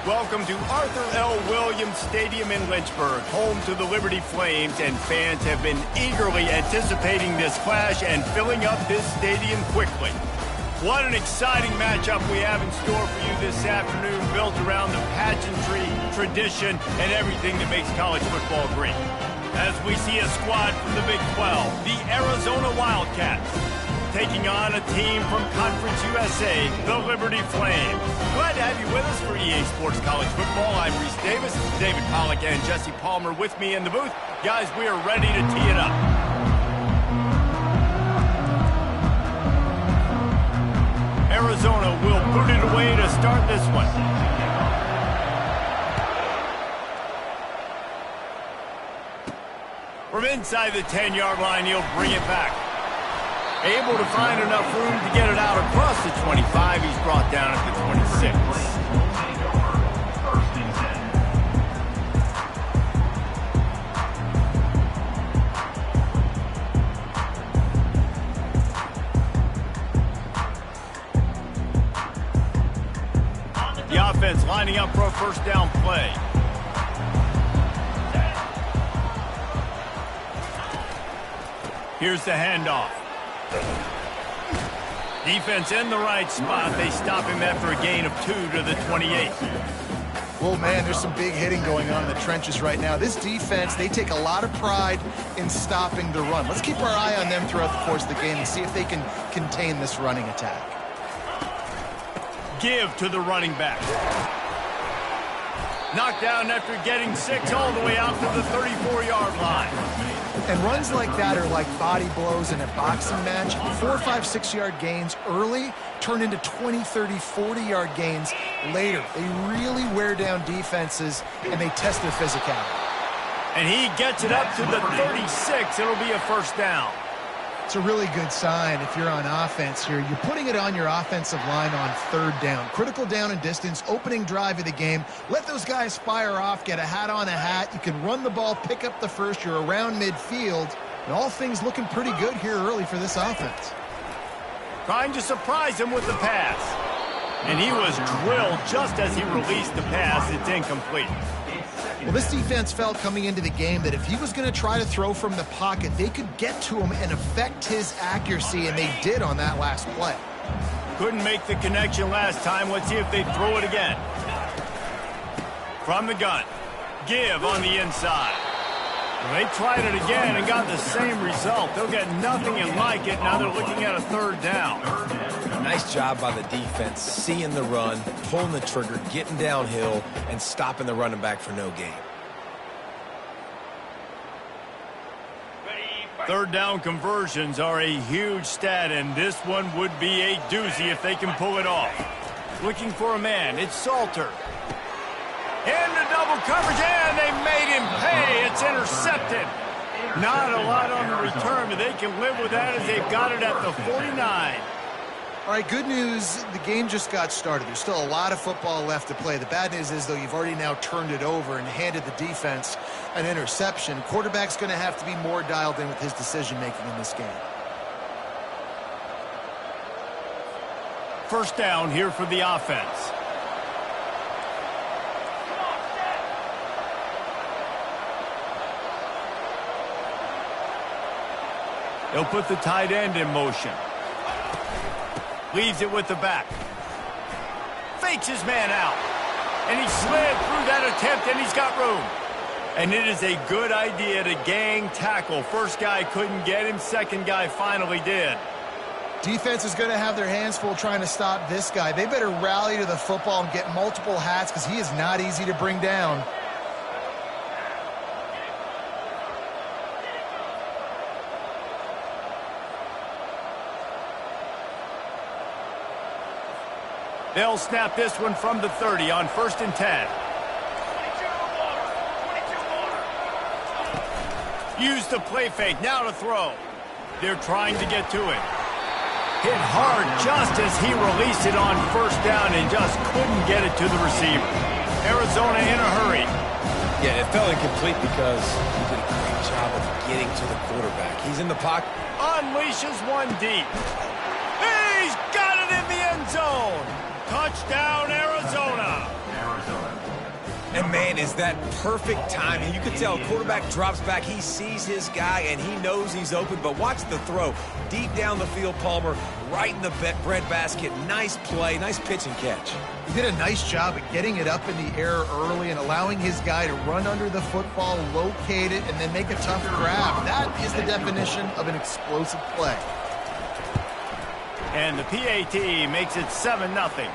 Welcome to Arthur L. Williams Stadium in Lynchburg, home to the Liberty Flames, and fans have been eagerly anticipating this clash and filling up this stadium quickly. What an exciting matchup we have in store for you this afternoon, built around the pageantry, tradition, and everything that makes college football great. As we see a squad from the Big 12, the Arizona Wildcats, taking on a team from Conference USA, the Liberty Flames. Glad to have you with us for EA Sports College Football. I'm Reese Davis, David Pollack, and Jesse Palmer with me in the booth. Guys, we are ready to tee it up. Arizona will put it away to start this one. From inside the 10-yard line, he'll bring it back. Able to find enough room to get it out across the 25. He's brought down at the 26. The offense lining up for a first down play. Here's the handoff. Defense in the right spot. They stop him after a gain of 2 to the 28. Well, man, there's some big hitting going on in the trenches right now. This defense, they take a lot of pride in stopping the run. Let's keep our eye on them throughout the course of the game and see if they can contain this running attack. Give to the running back. Knocked down after getting 6 all the way out to the 34-yard line. And runs like that are like body blows in a boxing match. 4, 5, 6-yard gains early turn into 20, 30, 40-yard gains later. They really wear down defenses, and they test their physicality. And he gets it up to the 36. It'll be a first down. It's a really good sign if you're on offense here. You're putting it on your offensive line on third down. Critical down and distance, opening drive of the game. Let those guys fire off, get a hat on a hat. You can run the ball, pick up the first. You're around midfield. And all things looking pretty good here early for this offense. Trying to surprise him with the pass. And he was drilled just as he released the pass. It's incomplete. Well, this defense felt coming into the game that if he was going to try to throw from the pocket, they could get to him and affect his accuracy, and they did on that last play. Couldn't make the connection last time. Let's see if they throw it again. From the gun. Give on the inside. Well, they tried it again and got the same result. They'll get nothing like it. Now they're looking at a third down. Nice job by the defense, seeing the run, pulling the trigger, getting downhill, and stopping the running back for no gain. Third down conversions are a huge stat, and this one would be a doozy if they can pull it off. Looking for a man. It's Salter. Into double coverage, and they made him pay. It's intercepted. Not a lot on the return, but they can live with that as they've got it at the 49. All right, good news, the game just got started. There's still a lot of football left to play. The bad news is, though, you've already now turned it over and handed the defense an interception. Quarterback's going to have to be more dialed in with his decision-making in this game. First down here for the offense. They'll put the tight end in motion. Leaves it with the back. Fakes his man out. And he slid through that attempt, and he's got room. And it is a good idea to gang tackle. First guy couldn't get him. Second guy finally did. Defense is going to have their hands full trying to stop this guy. They better rally to the football and get multiple hats because he is not easy to bring down. They'll snap this one from the 30 on 1st and 10. Use the play fake, now to throw. They're trying to get to him. Hit hard just as he released it on 1st down and just couldn't get it to the receiver. Arizona in a hurry. Yeah, it felt incomplete because he did a great job of getting to the quarterback. He's in the pocket. Unleashes one deep. He's got it in the end zone. Touchdown, Arizona. And, man, is that perfect timing. You can tell quarterback drops back. He sees his guy, and he knows he's open. But watch the throw. Deep down the field, Palmer, right in the breadbasket. Nice play, nice pitch and catch. He did a nice job at getting it up in the air early and allowing his guy to run under the football, locate it, and then make a tough grab. That is the definition of an explosive play. And the PAT makes it 7-0.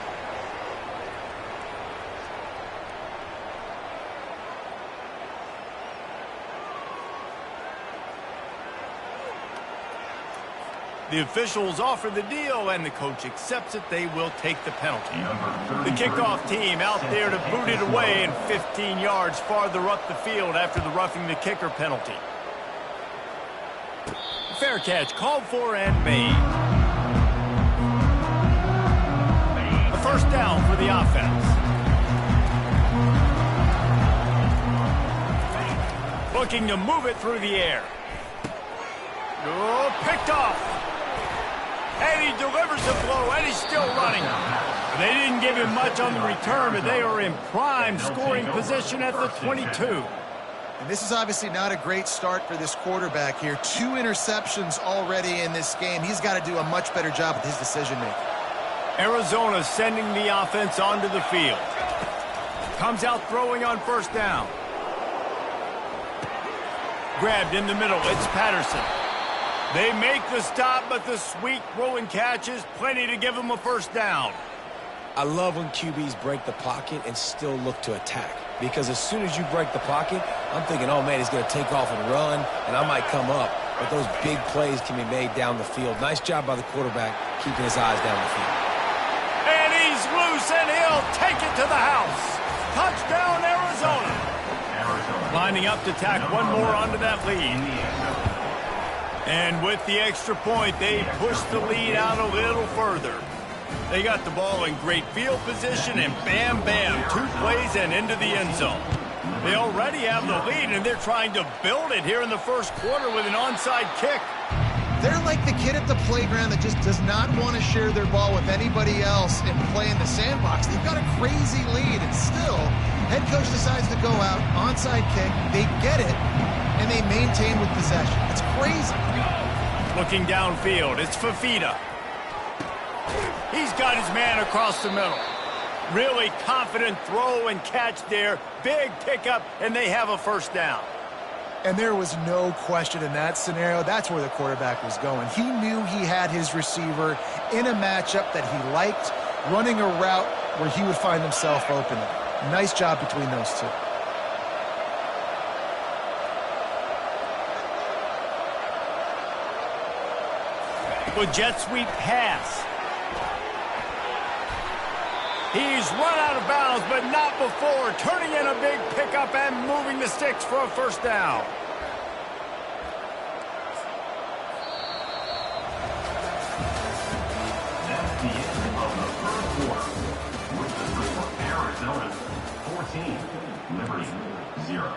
The officials offer the deal, and the coach accepts it. They will take the penalty. The kickoff team out there to boot it away and 15 yards farther up the field after the roughing the kicker penalty. Fair catch called for and made. A first down for the offense. Looking to move it through the air. Oh, picked off. And he delivers the blow, and he's still running. They didn't give him much on the return, but they are in prime scoring position at the 22. And this is obviously not a great start for this quarterback here. 2 interceptions already in this game. He's got to do a much better job with his decision-making. Arizona sending the offense onto the field. Comes out throwing on first down. Grabbed in the middle. It's Patterson. They make the stop, but the sweet throw and catch is plenty to give them a first down. I love when QBs break the pocket and still look to attack. Because as soon as you break the pocket, I'm thinking, oh, man, he's going to take off and run, and I might come up. But those big plays can be made down the field. Nice job by the quarterback keeping his eyes down the field. And he's loose, and he'll take it to the house. Touchdown, Arizona. Lining up to tack one more onto that lead. And with the extra point, they push the lead out a little further. They got the ball in great field position, and bam, bam, 2 plays and into the end zone. They already have the lead, and they're trying to build it here in the first quarter with an onside kick. They're like the kid at the playground that just does not want to share their ball with anybody else and play in the sandbox. They've got a crazy lead, and still, head coach decides to go out, onside kick, they get it, and they maintain with possession. It's crazy. Looking downfield, it's Fafita. He's got his man across the middle. Really confident throw and catch there. Big pickup, and they have a first down. And there was no question in that scenario. That's where the quarterback was going. He knew he had his receiver in a matchup that he liked, running a route where he would find himself open. Nice job between those two. With jet sweep pass. He's run out of bounds, but not before. Turning in a big pickup and moving the sticks for a first down. That's the end of the first quarter. With the score, Arizona 14, Liberty 0.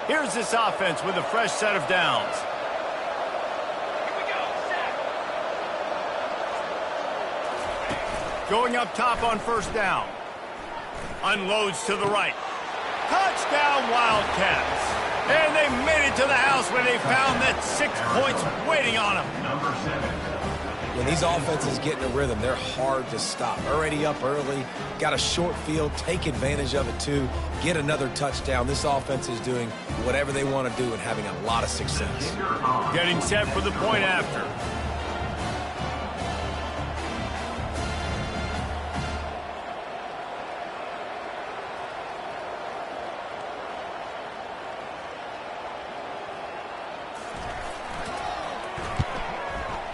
Here's this offense with a fresh set of downs. Going up top on first down. Unloads to the right. Touchdown, Wildcats. And they made it to the house when they found that 6 points waiting on them. Number 7. When these offenses get in a rhythm, they're hard to stop. Already up early, got a short field, take advantage of it too, get another touchdown. This offense is doing whatever they want to do and having a lot of success. Getting set for the point after.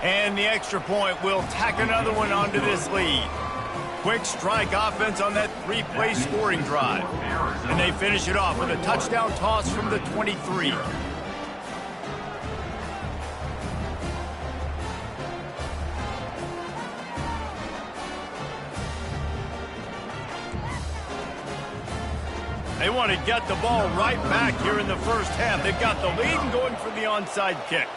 And the extra point will tack another one onto this lead. Quick strike offense on that 3-play scoring drive. And they finish it off with a touchdown toss from the 23. They want to get the ball right back here in the first half. They've got the lead and going for the onside kick.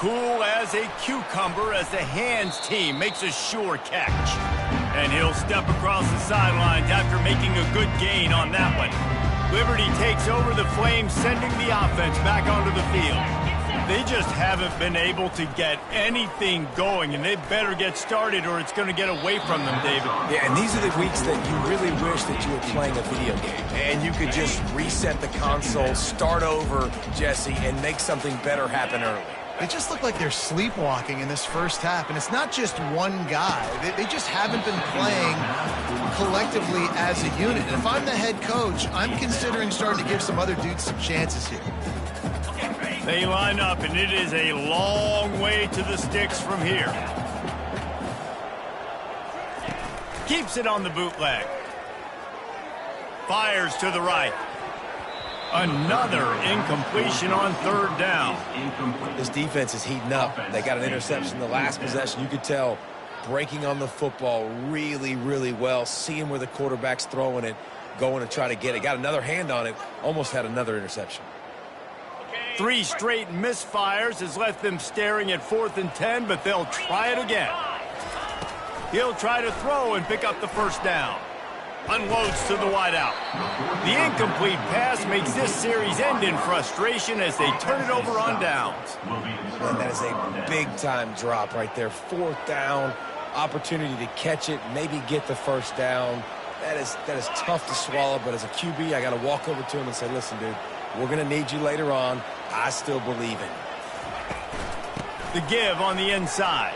cool as a cucumber as the hands team makes a sure catch. And he'll step across the sidelines after making a good gain on that one. Liberty takes over the Flames, sending the offense back onto the field. They just haven't been able to get anything going, and they better get started or it's going to get away from them, David. Yeah, and these are the weeks that you really wish that you were playing a video game and you could just reset the console, start over, Jesse, and make something better happen early. They just look like they're sleepwalking in this first half, and it's not just one guy. They just haven't been playing collectively as a unit. And if I'm the head coach, I'm considering starting to give some other dudes some chances here. They line up, and it is a long way to the sticks from here. Keeps it on the bootleg. Fires to the right. Another incompletion on third down. This defense is heating up. They got an interception the last possession. You could tell breaking on the football really, really well, seeing where the quarterback's throwing it, going to try to get it. Got another hand on it, almost had another interception. 3 straight misfires has left them staring at 4th and 10, but they'll try it again. He'll try to throw and pick up the first down. Unloads to the wideout. The incomplete pass makes this series end in frustration as they turn it over on downs. And that is a big-time drop right there. 4th down, opportunity to catch it, maybe get the first down. That is tough to swallow, but as a QB, I got to walk over to him and say, listen, dude, we're going to need you later on. I still believe in you. The give on the inside.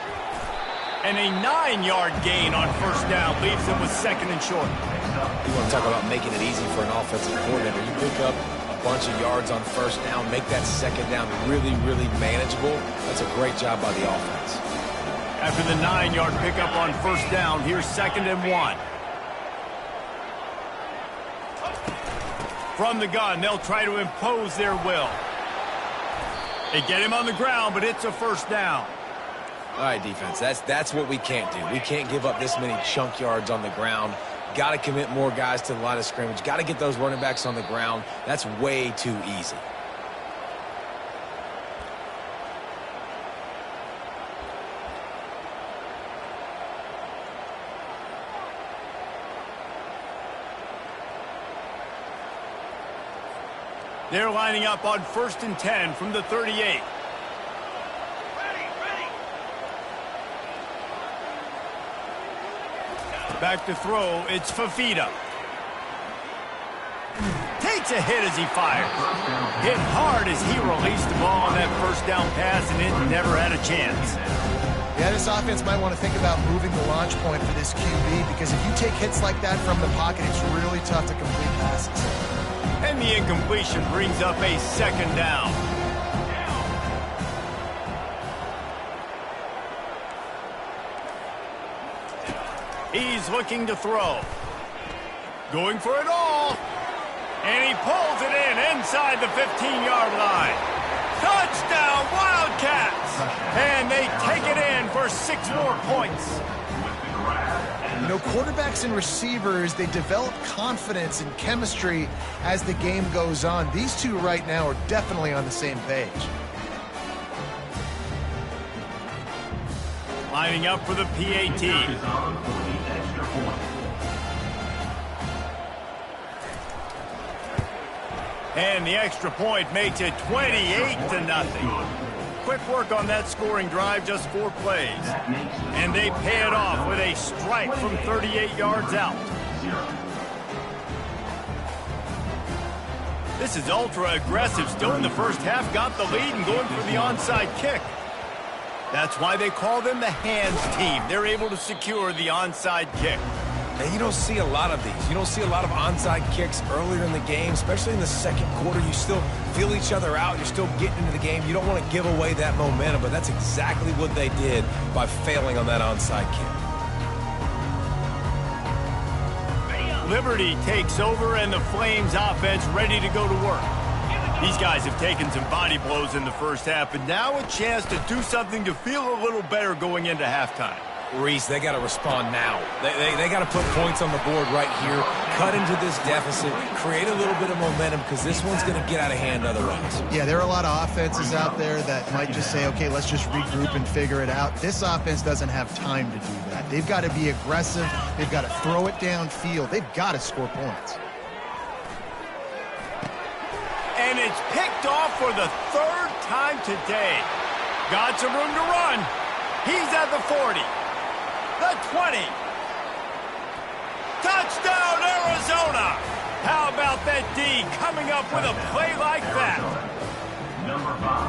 And a 9-yard gain on first down leaves them with 2nd and short. You want to talk about making it easy for an offensive coordinator. You pick up a bunch of yards on first down, make that 2nd down really, really manageable. That's a great job by the offense. After the 9-yard pickup on first down, here's 2nd and 1. From the gun, they'll try to impose their will. They get him on the ground, but it's a first down. All right, defense, that's what we can't do. We can't give up this many chunk yards on the ground. Got to commit more guys to the line of scrimmage. Got to get those running backs on the ground. That's way too easy. They're lining up on 1st and 10 from the 38. Back to throw, it's Fafita. Takes a hit as he fires. Hit hard as he released the ball on that first down pass, and it never had a chance. Yeah, this offense might want to think about moving the launch point for this QB, because if you take hits like that from the pocket, it's really tough to complete passes. And the incompletion brings up a 2nd down. He's looking to throw. Going for it all. And he pulls it in inside the 15-yard line. Touchdown, Wildcats! And they take it in for 6 more points. You know, quarterbacks and receivers, they develop confidence and chemistry as the game goes on. These two right now are definitely on the same page. Lining up for the PAT. And the extra point makes it 28-0. Quick work on that scoring drive, just 4 plays. And they pay it off with a strike from 38 yards out. This is ultra-aggressive. Still in the first half, got the lead and going for the onside kick. That's why they call them the hands team. They're able to secure the onside kick. And you don't see a lot of these. You don't see a lot of onside kicks earlier in the game, especially in the second quarter. You still feel each other out. You're still getting into the game. You don't want to give away that momentum, but that's exactly what they did by failing on that onside kick. Liberty takes over, and the Flames offense ready to go to work. These guys have taken some body blows in the first half, but now a chance to do something to feel a little better going into halftime. Reese, they got to respond now. They got to put points on the board right here, cut into this deficit, create a little bit of momentum, because this one's going to get out of hand otherwise. Yeah, there are a lot of offenses out there that might just say, okay, let's just regroup and figure it out. This offense doesn't have time to do that. They've got to be aggressive. They've got to throw it downfield. They've got to score points. And it's picked off for the third time today. Got some room to run. He's at the 40, the 20. Touchdown, Arizona! How about that D coming up with a play like that?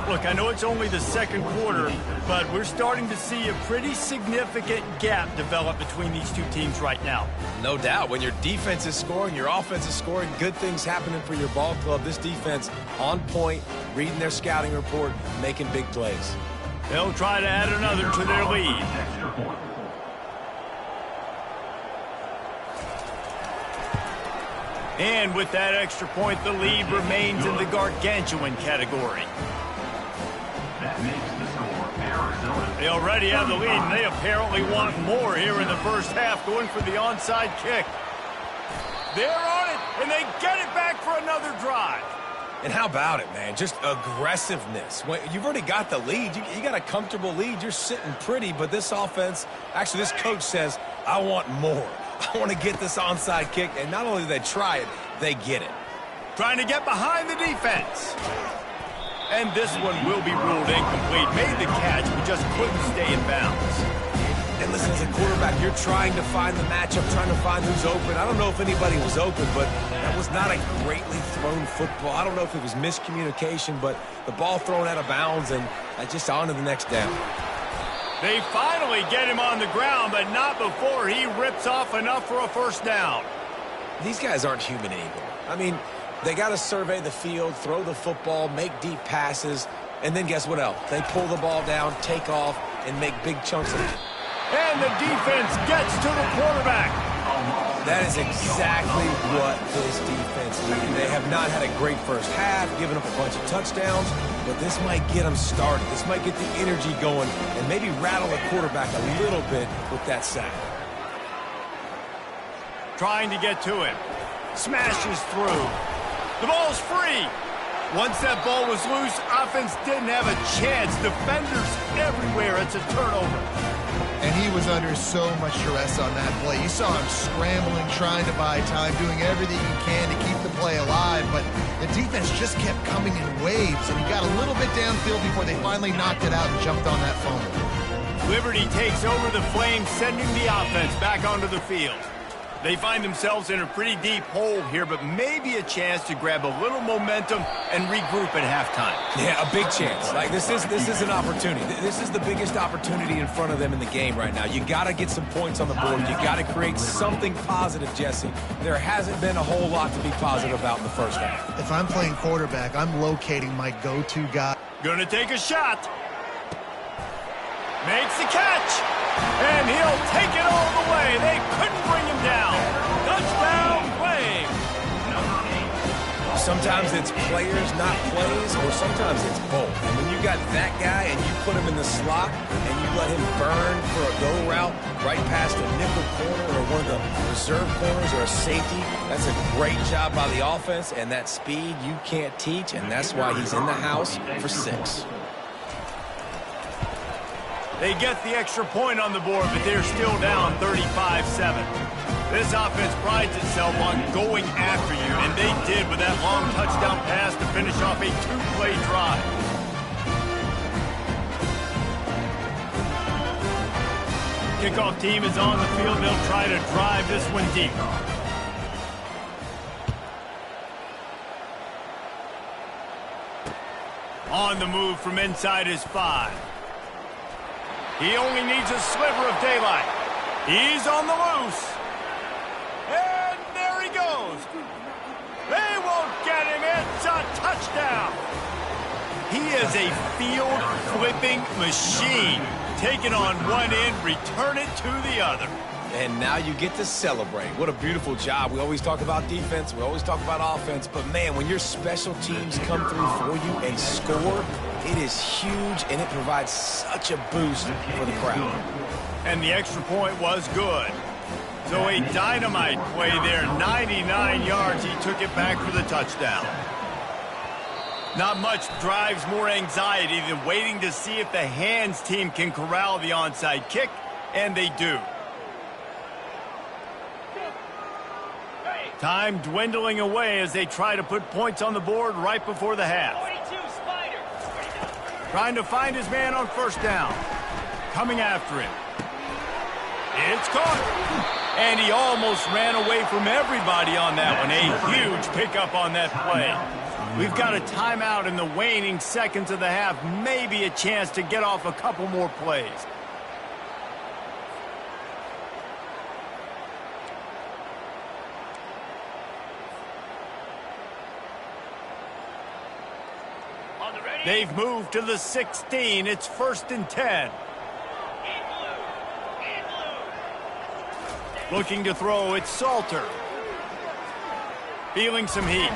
Look, I know it's only the second quarter, but we're starting to see a pretty significant gap develop between these two teams right now. No doubt. When your defense is scoring, your offense is scoring, good things happening for your ball club. This defense on point, reading their scouting report, making big plays. They'll try to add another to their lead. And with that extra point, the lead remains in the gargantuan category. That makes the score Arizona. They already have the lead, and they apparently want more here in the first half, going for the onside kick. They're on it, and they get it back for another drive. And how about it, man? Just aggressiveness. You've already got the lead. You got a comfortable lead. You're sitting pretty, but this offense, actually this coach says, I want more. I want to get this onside kick, and not only do they try it, they get it. Trying to get behind the defense. And this one will be ruled incomplete. Made the catch, but just couldn't stay in bounds. And listen, as a quarterback, you're trying to find the matchup, trying to find who's open. I don't know if anybody was open, but that was not a greatly thrown football. I don't know if it was miscommunication, but the ball thrown out of bounds, and just on to the next down. They finally get him on the ground, but not before he rips off enough for a first down. These guys aren't human anymore. I mean, they got to survey the field, throw the football, make deep passes, and then guess what else? They pull the ball down, take off, and make big chunks of it. And the defense gets to the quarterback. That is exactly what this defense needed. They have not had a great first half, given up a bunch of touchdowns, but this might get them started. This might get the energy going and maybe rattle the quarterback a little bit with that sack. Trying to get to him. Smashes through. The ball's free. Once that ball was loose, offense didn't have a chance. Defenders everywhere. It's a turnover. And he was under so much duress on that play. You saw him scrambling, trying to buy time, doing everything he can to keep the play alive, but the defense just kept coming in waves, and he got a little bit downfield before they finally knocked it out and jumped on that fumble. Liberty takes over the Flames, sending the offense back onto the field. They find themselves in a pretty deep hole here, but maybe a chance to grab a little momentum and regroup at halftime. Yeah, a big chance. Like this is an opportunity. This is the biggest opportunity in front of them in the game right now. You got to get some points on the board. You got to create something positive, Jesse. There hasn't been a whole lot to be positive about in the first half. If I'm playing quarterback, I'm locating my go-to guy. Gonna take a shot. Makes the catch. And he'll take it all the way. They couldn't bring him down. Touchdown, Flames. Sometimes it's players, not plays, or sometimes it's both. And when you got that guy and you put him in the slot and you let him burn for a go route right past a nickel corner or one of the reserve corners or a safety, that's a great job by the offense, and that speed you can't teach, and that's why he's in the house for 6. They get the extra point on the board, but they're still down 35-7. This offense prides itself on going after you, and they did with that long touchdown pass to finish off a 2-play drive. Kickoff team is on the field. They'll try to drive this one deep. On the move from inside his 5. He only needs a sliver of daylight. He's on the loose. And there he goes. They won't get him. It's a touchdown. He is a field-flipping machine. Take it on one end, return it to the other. And now you get to celebrate. What a beautiful job. We always talk about defense. We always talk about offense. But, man, when your special teams come through for you and score, it is huge, and it provides such a boost for the crowd. And the extra point was good. So a dynamite play there, 99 yards. He took it back for the touchdown. Not much drives more anxiety than waiting to see if the hands team can corral the onside kick, and they do. Time dwindling away as they try to put points on the board right before the half. Trying to find his man on first down. Coming after him. It's caught. And he almost ran away from everybody on that one. A huge pickup on that play. We've got a timeout in the waning seconds of the half. Maybe a chance to get off a couple more plays. They've moved to the 16. It's 1st and 10. Looking to throw, it's Salter. Feeling some heat.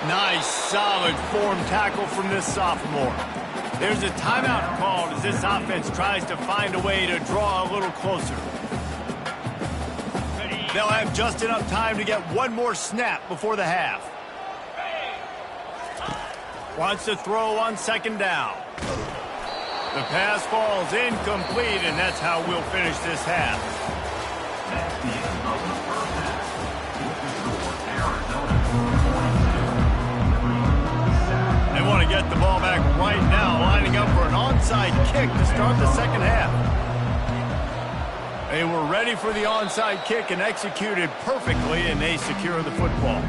Nice, solid form tackle from this sophomore. There's a timeout called as this offense tries to find a way to draw a little closer. They'll have just enough time to get one more snap before the half. Wants to throw on 2nd down. The pass falls incomplete, and that's how we'll finish this half. That's the end of the first half. With the score, Arizona. They want to get the ball back right now, lining up for an onside kick to start the second half. They were ready for the onside kick and executed perfectly, and they secure the football.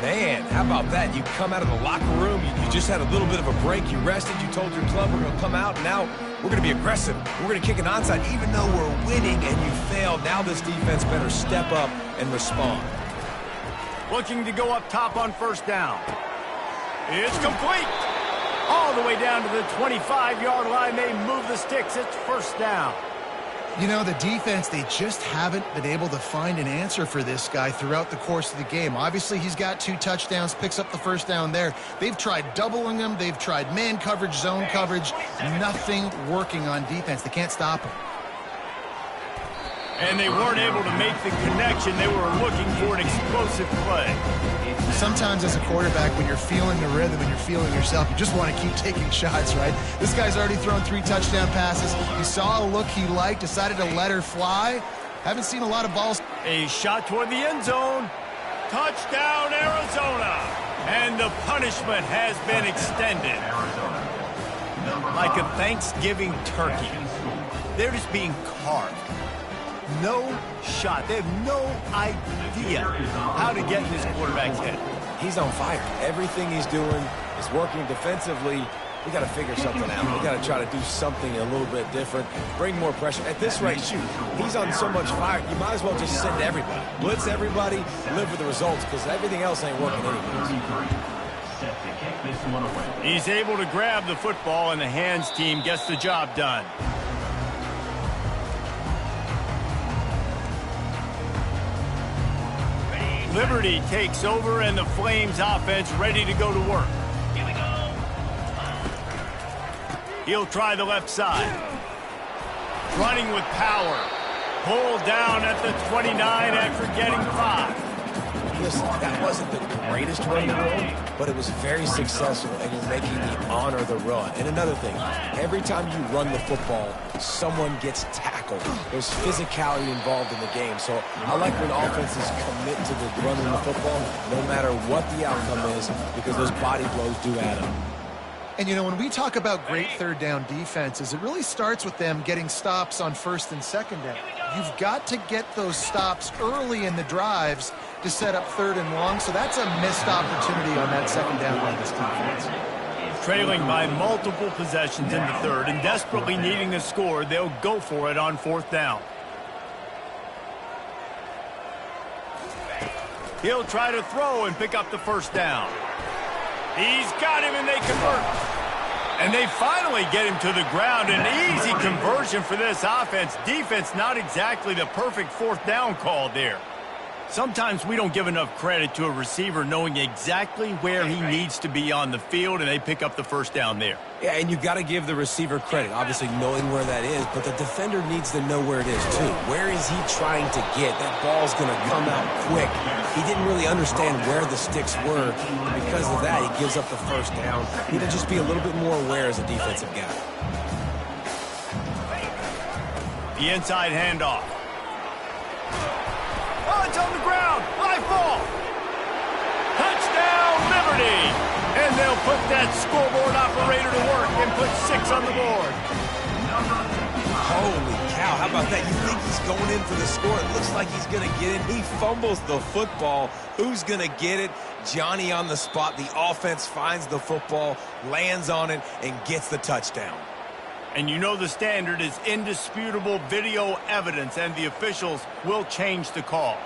Man, how about that? You come out of the locker room, you just had a little bit of a break, you rested, you told your club we're going to come out, and now we're going to be aggressive. We're going to kick an onside even though we're winning and you failed. Now this defense better step up and respond. Looking to go up top on first down. It's complete. All the way down to the 25-yard line. They move the sticks. It's 1st down. You know, the defense, they just haven't been able to find an answer for this guy throughout the course of the game. Obviously, he's got 2 touchdowns, picks up the 1st down there. They've tried doubling him. They've tried man coverage, zone coverage. Nothing working on defense. They can't stop him. And they weren't able to make the connection. They were looking for an explosive play. Sometimes as a quarterback, when you're feeling the rhythm and you're feeling yourself, you just want to keep taking shots, right? This guy's already thrown 3 touchdown passes. He saw a look he liked, decided to let her fly. Haven't seen a lot of balls. A shot toward the end zone. Touchdown, Arizona. And the punishment has been extended. Like a Thanksgiving turkey. They're just being carved. No shot. They have no idea how to get in this quarterback's head. He's on fire. Everything he's doing is working defensively. We got to figure something out. We got to try to do something a little bit different. Bring more pressure. At this rate, shoot, he's on so much fire, you might as well just send everybody. Blitz everybody, live with the results, because everything else ain't working anyways. He's able to grab the football, and the hands team gets the job done. Liberty takes over, and the Flames offense ready to go to work. Here we go. He'll try the left side. Running with power. Pulled down at the 29 after getting 5. Listen, that wasn't the greatest run in the world, but it was very successful, and you're making the honor the run. And another thing, every time you run the football, someone gets tackled. There's physicality involved in the game. So I like when offenses commit to the running the football, no matter what the outcome is, because those body blows do add up. And, you know, when we talk about great 3rd down defenses, it really starts with them getting stops on 1st and 2nd down. You've got to get those stops early in the drives to set up 3rd and long, so that's a missed opportunity on that 2nd down by this defense. Trailing by multiple possessions in the 3rd and desperately needing a score, they'll go for it on 4th down. He'll try to throw and pick up the 1st down. He's got him, and they convert. And they finally get him to the ground. An easy conversion for this offense. Defense, not exactly the perfect 4th down call there. Sometimes we don't give enough credit to a receiver knowing exactly where he needs to be on the field, and they pick up the first down there. Yeah, and you got to give the receiver credit, obviously knowing where that is, but the defender needs to know where it is too. Where is he trying to get? That ball's going to come out quick. He didn't really understand where the sticks were. Because of that, he gives up the first down. He need to just be a little bit more aware as a defensive guy. The inside handoff. Oh, it's on the ground. High ball. Touchdown, Liberty. And they'll put that scoreboard operator to work and put 6 on the board. Holy cow, how about that? You think he's going in for the score. It looks like he's going to get it. He fumbles the football. Who's going to get it? Johnny on the spot. The offense finds the football, lands on it, and gets the touchdown. And you know the standard is indisputable video evidence, and the officials will change the call.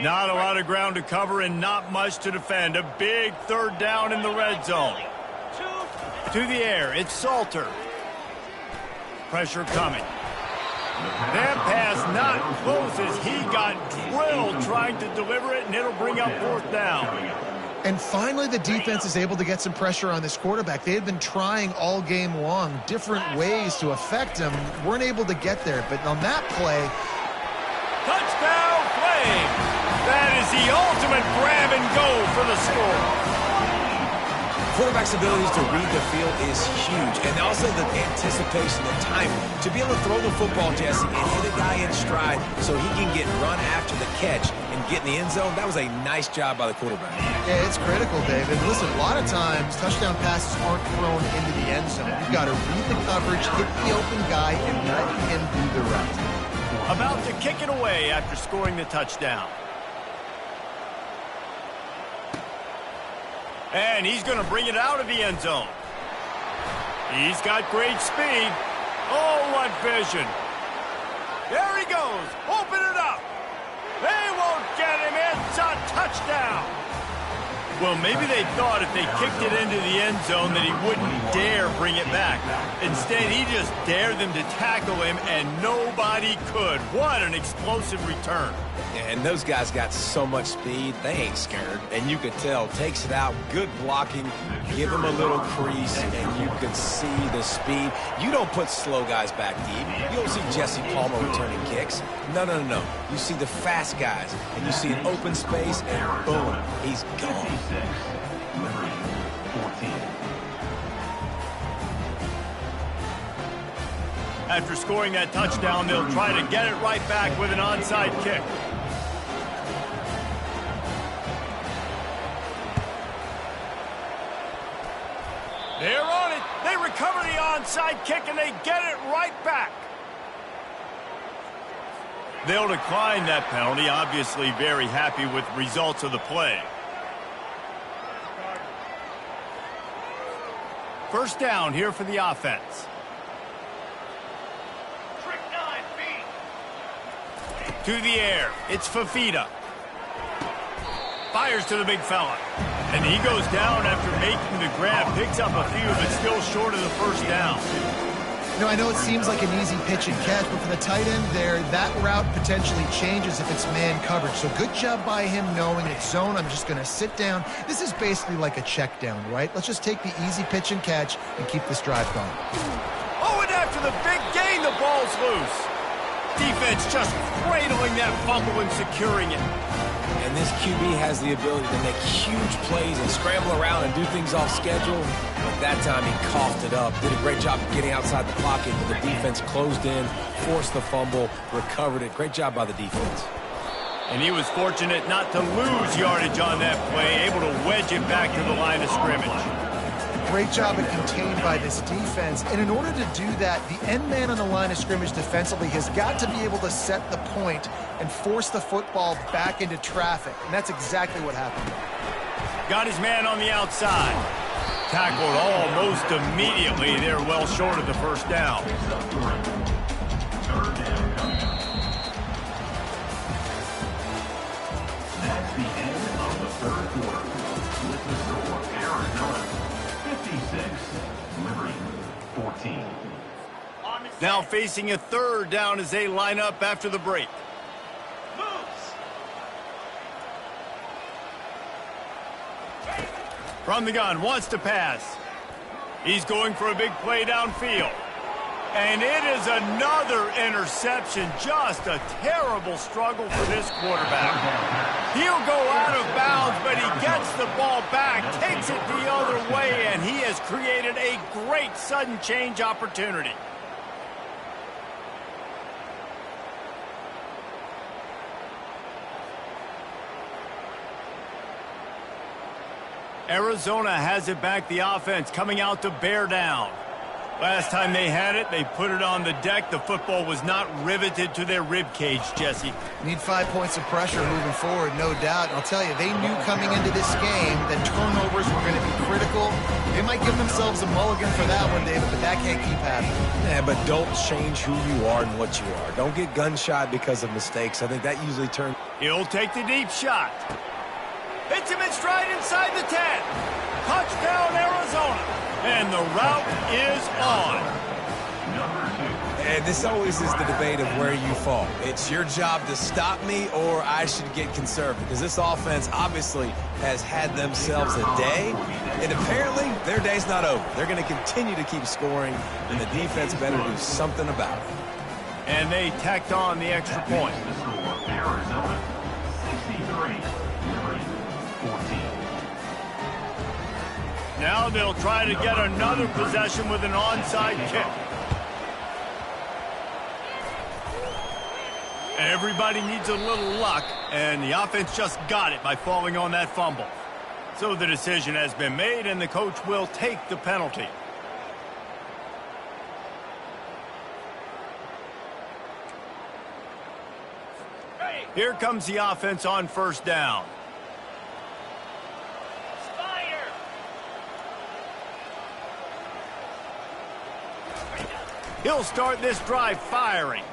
Not a lot of ground to cover and not much to defend. A big third down in the red zone. To the air, it's Salter. Pressure coming. That pass not close as he got drilled trying to deliver it, and it'll bring up fourth down. And finally, the defense is able to get some pressure on this quarterback. They had been trying all game long different ways to affect him. Weren't able to get there, but on that play... Touchdown, Flames! That is the ultimate grab and go for the score. Quarterback's abilities to read the field is huge, and also the anticipation, the timing. To be able to throw the football, Jesse, and hit a guy in stride so he can get run after the catch and get in the end zone, that was a nice job by the quarterback. Yeah, it's critical, David. Listen, a lot of times, touchdown passes aren't thrown into the end zone. You've got to read the coverage, hit the open guy, and let him do the rest. About to kick it away after scoring the touchdown. And he's going to bring it out of the end zone. He's got great speed. Oh, what vision. There he goes. Open it up. They won't get him. It's a touchdown. Well, maybe they thought if they kicked it into the end zone that he wouldn't dare bring it back. Instead, he just dared them to tackle him, and nobody could. What an explosive return. And those guys got so much speed, they ain't scared. And you could tell, takes it out, good blocking, give him a little crease, and you could see the speed. You don't put slow guys back deep. You don't see Jesse Palmer returning kicks. No, no, no, no. You see the fast guys, and you see an open space, and boom, he's gone. Liberty, 14. After scoring that touchdown, they'll try to get it right back with an onside kick. They're on it. They recover the onside kick, and they get it right back. They'll decline that penalty, obviously very happy with the results of the play. First down here for the offense. To the air, it's Fafita. Fires to the big fella. And he goes down after making the grab, picks up a few, but still short of the first down. You know, I know it seems like an easy pitch and catch, but for the tight end there, that route potentially changes if it's man coverage. So good job by him knowing it's zone. I'm just going to sit down. This is basically like a check down, right? Let's just take the easy pitch and catch and keep this drive going. Oh, and after the big gain, the ball's loose. Defense just cradling that fumble and securing it. And this QB has the ability to make huge plays and scramble around and do things off schedule. But that time he coughed it up, did a great job of getting outside the pocket, but the defense closed in, forced the fumble, recovered it. Great job by the defense. And he was fortunate not to lose yardage on that play, able to wedge it back to the line of scrimmage. Great job of contained by this defense. And in order to do that, the end man on the line of scrimmage defensively has got to be able to set the point and force the football back into traffic. And that's exactly what happened. Got his man on the outside. Tackled almost immediately. They're well short of the first down. That's the end of the third quarter. Now facing a third down as they line up after the break. From the gun, wants to pass. He's going for a big play downfield. And it is another interception. Just a terrible struggle for this quarterback. He'll go out of bounds, but he gets the ball back, takes it the other way, and he has created a great sudden change opportunity. Arizona has it back, the offense coming out to bear down. Last time they had it, they put it on the deck. The football was not riveted to their rib cage, Jesse. Need 5 points of pressure moving forward, no doubt. And I'll tell you, they knew coming into this game that turnovers were going to be critical. They might give themselves a mulligan for that one, David, but that can't keep happening. Yeah, but don't change who you are and what you are. Don't get gun-shy because of mistakes. I think that usually turns... He'll take the deep shot. Hits him in stride inside the 10. Touchdown, Arizona. And the route is on. And this always is the debate of where you fall. It's your job to stop me or I should get conservative. Because this offense obviously has had themselves a day. And apparently their day's not over. They're going to continue to keep scoring. And the defense better do something about it. And they tacked on the extra point. Arizona 63, Liberty 14. Now they'll try to get another possession with an onside kick. Everybody needs a little luck, and the offense just got it by falling on that fumble. So the decision has been made, and the coach will take the penalty. Here comes the offense on first down. He'll start this drive firing.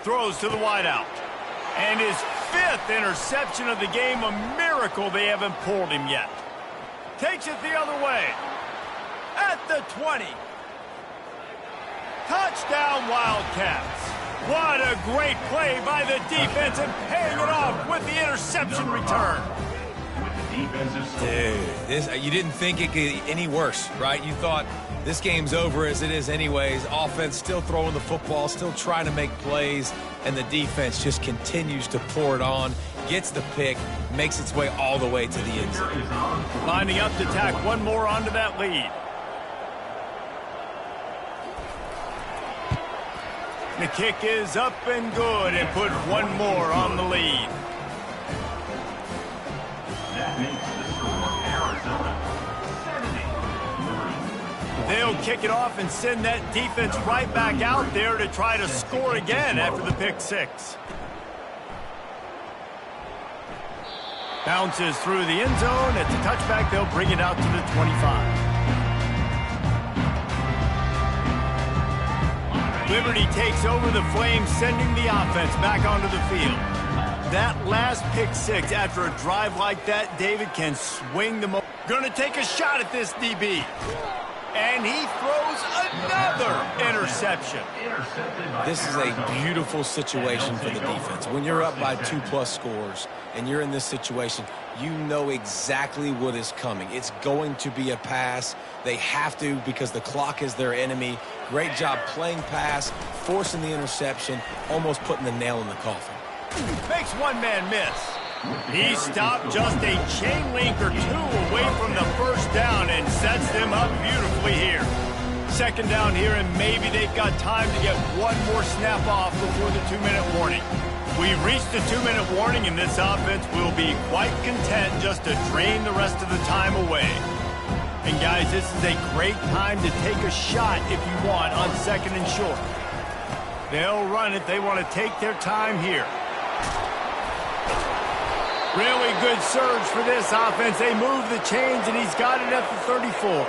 Throws to the wideout. And his 5th interception of the game, a miracle they haven't pulled him yet. Takes it the other way. At the 20. Touchdown, Wildcats. What a great play by the defense and paying it off with the interception return. Dude, you didn't think it could get any worse, right? You thought this game's over as it is anyways. Offense still throwing the football, still trying to make plays, and the defense just continues to pour it on, gets the pick, makes its way all the way to the end zone. Lining up to tack one more onto that lead. The kick is up and good and put one more on the lead. That makes the score Arizona 70. They'll kick it off and send that defense right back out there to try to score again after the pick six. Bounces through the end zone. At the touchback, they'll bring it out to the 25. Liberty takes over the Flames, sending the offense back onto the field. That last pick six after a drive like that, David can swing the... Gonna take a shot at this DB. And he throws another interception. This is a beautiful situation for the defense. When you're up by 2+ scores and you're in this situation, you know exactly what is coming. It's going to be a pass. They have to because the clock is their enemy. Great job playing pass, forcing the interception, almost putting the nail in the coffin. Makes one man miss. He stopped just a chain link or two away from the first down and sets them up beautifully here. Second down here, and maybe they've got time to get one more snap off before the 2-minute warning. We've reached the 2-minute warning, and this offense will be quite content just to drain the rest of the time away. And guys, this is a great time to take a shot if you want on second and short. They'll run it. They want to take their time here. Really good surge for this offense. They move the chains, and he's got it at the 34.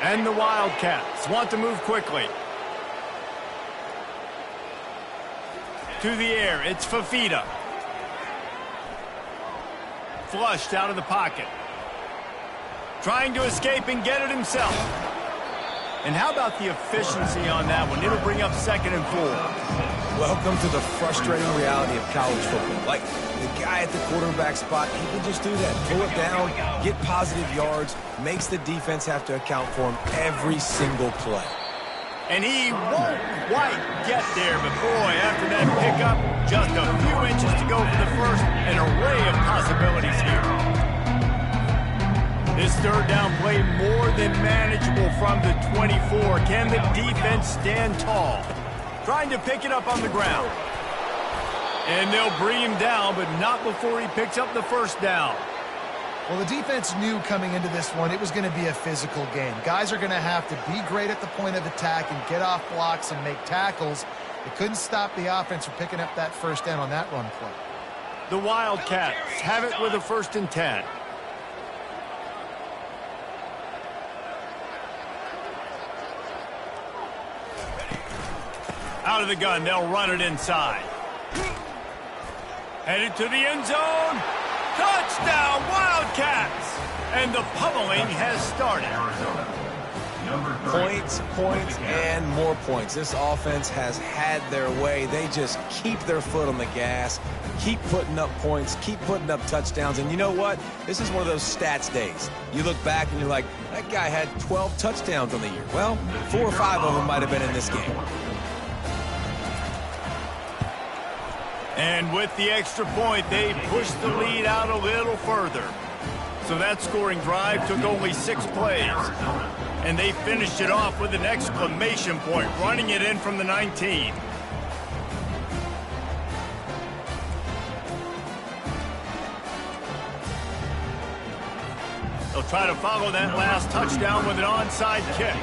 And the Wildcats want to move quickly. To the air, it's Fafita. Flushed out of the pocket. Trying to escape and get it himself. And how about the efficiency on that one? It'll bring up 2nd and 4. Welcome to the frustrating reality of college football. Like, the guy at the quarterback spot, he can just do that. Pull it down, get positive yards, makes the defense have to account for him every single play. And he won't quite get there, but boy, after that pickup, just a few inches to go for the first, an array of possibilities here. This 3rd down play more than manageable from the 24. Can the defense stand tall? Trying to pick it up on the ground. And they'll bring him down, but not before he picks up the 1st down. Well, the defense knew coming into this one it was going to be a physical game. Guys are going to have to be great at the point of attack and get off blocks and make tackles. They couldn't stop the offense from picking up that 1st down on that run play. The Wildcats have it with a 1st and 10. Out of the gun, they'll run it inside. Headed to the end zone. Touchdown, Wildcats! And the pummeling has started. Points, points, and more points. This offense has had their way. They just keep their foot on the gas, keep putting up points, keep putting up touchdowns. And you know what? This is one of those stats days. You look back and you're like, that guy had 12 touchdowns on the year. Well, 4 or 5 of them might have been in this game. And with the extra point, they pushed the lead out a little further. So that scoring drive took only 6 plays. And they finished it off with an exclamation point, running it in from the 19. They'll try to follow that last touchdown with an onside kick.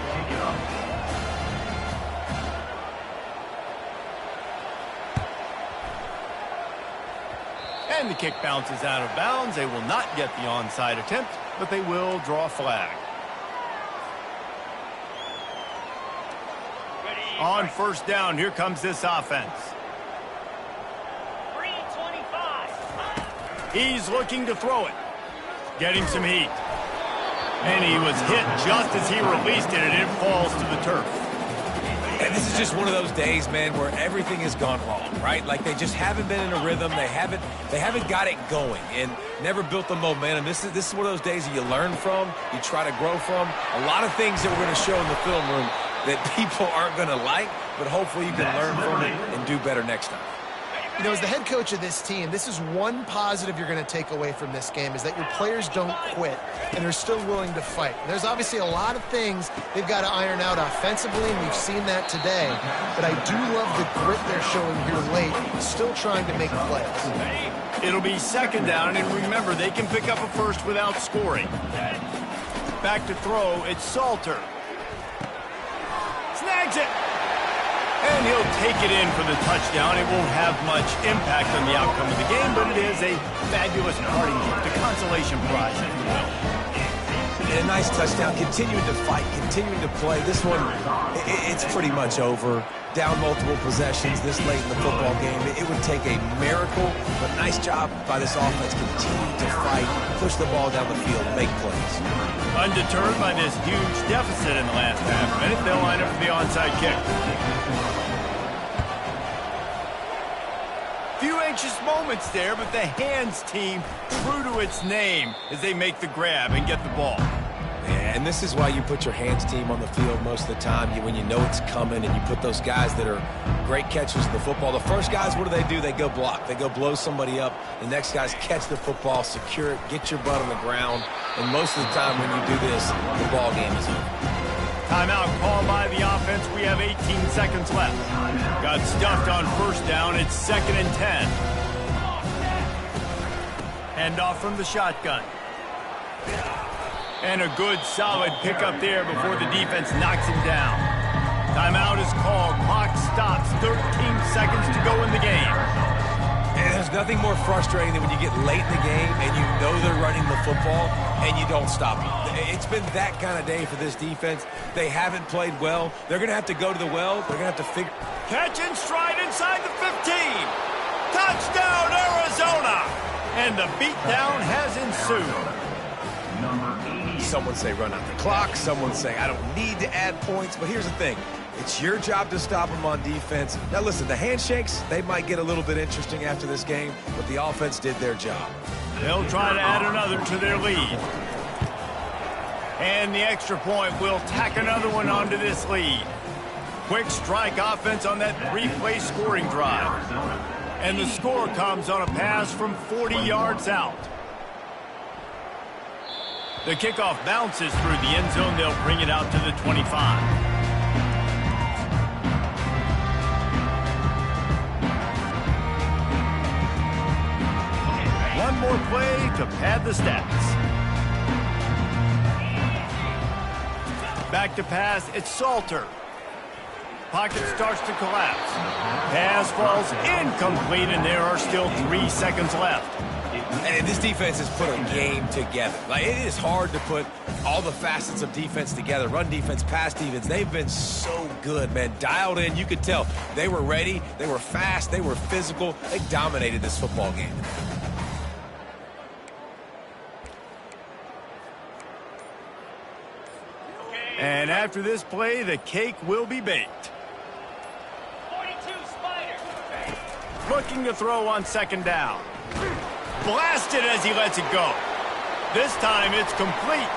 And the kick bounces out of bounds. They will not get the onside attempt, but they will draw a flag. On 1st down, here comes this offense. 325. He's looking to throw it. Getting some heat. And he was hit just as he released it, and it falls to the turf. And this is just one of those days, man, where everything has gone wrong, right? Like, they just haven't been in a rhythm. They haven't got it going and never built the momentum. This is one of those days that you learn from, you try to grow from. A lot of things that we're going to show in the film room that people aren't going to like, but hopefully you can learn from it and do better next time. You know, as the head coach of this team, this is one positive you're going to take away from this game, is that your players don't quit and they're still willing to fight. There's obviously a lot of things they've got to iron out offensively, and we've seen that today. But I do love the grit they're showing here late, still trying to make plays. It'll be 2nd down, and remember, they can pick up a first without scoring. Back to throw, it's Salter. Snags it! And he'll take it in for the touchdown. It won't have much impact on the outcome of the game, but it is a fabulous parting gift, a consolation prize, if you will. And a nice touchdown, continuing to fight, continuing to play. This one, it's pretty much over. Down multiple possessions this late in the football game. It would take a miracle, but nice job by this offense. Continue to fight, push the ball down the field, make plays. Undeterred by this huge deficit in the last half minute, they'll line up for the onside kick. Few anxious moments there, but the hands team true to its name as they make the grab and get the ball. Yeah, and this is why you put your hands team on the field most of the time. When you know it's coming and you put those guys that are great catchers of the football. The first guys, what do? They go block. They go blow somebody up. The next guys catch the football, secure it, get your butt on the ground. And most of the time when you do this, the ball game is over. Timeout called by the offense. We have 18 seconds left. Got stuffed on 1st down. It's 2nd and 10. Handoff from the shotgun. And a good, solid pickup there before the defense knocks him down. Timeout is called. Clock stops. 13 seconds to go in the game. And there's nothing more frustrating than when you get late in the game and you know they're running the football and you don't stop them. It's been that kind of day for this defense. They haven't played well. They're going to have to go to the well. They're going to have to figure. Catch and stride inside the 15. Touchdown, Arizona. And the beatdown has ensued. Someone say run out the clock. Someone say I don't need to add points. But here's the thing. It's your job to stop them on defense. Now, listen, the handshakes, they might get a little bit interesting after this game, but the offense did their job. They'll try to add another to their lead. And the extra point will tack another one onto this lead. Quick strike offense on that three-play scoring drive. And the score comes on a pass from 40 yards out. The kickoff bounces through the end zone. They'll bring it out to the 25. One more play to pad the stats. Back to pass, it's Salter. Pocket starts to collapse. Pass falls incomplete, and there are still 3 seconds left. And this defense has put a game together. Like, it is hard to put all the facets of defense together. Run defense, pass defense. They've been so good, man. Dialed in. You could tell they were ready. They were fast. They were physical. They dominated this football game. And after this play, the cake will be baked. 42 Spider. Looking to throw on second down. Blasted as he lets it go. This time it's complete.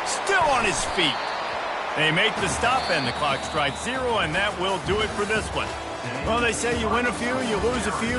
Still on his feet. They make the stop and the clock strikes 0, and that will do it for this one. Well, they say you win a few, you lose a few.